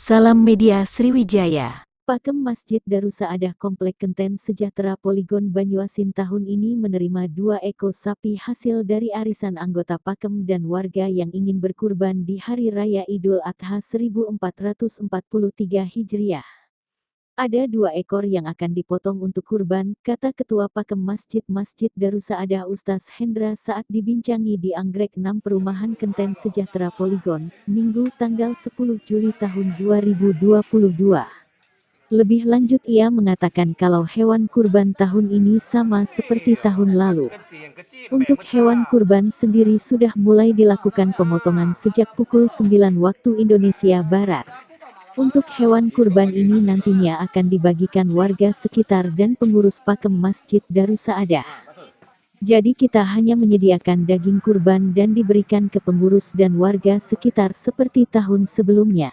Salam Media Sriwijaya. Pakem Masjid Darussaadah Komplek Kenten Sejahtera Poligon Banyuasin tahun ini menerima 2 ekor sapi hasil dari arisan anggota Pakem dan warga yang ingin berkurban di Hari Raya Idul Adha 1443 Hijriah. Ada 2 ekor yang akan dipotong untuk kurban, kata Ketua Pakem Masjid Darussaadah Ustaz Hendra saat dibincangi di Anggrek 6 Perumahan Kenten Sejahtera Poligon, Minggu tanggal 10 Juli tahun 2022. Lebih lanjut ia mengatakan kalau hewan kurban tahun ini sama seperti tahun lalu. Untuk hewan kurban sendiri sudah mulai dilakukan pemotongan sejak pukul 9 waktu Indonesia Barat. Untuk hewan kurban ini nantinya akan dibagikan warga sekitar dan pengurus Pakem Masjid Darussaadah. Jadi kita hanya menyediakan daging kurban dan diberikan ke pengurus dan warga sekitar seperti tahun sebelumnya.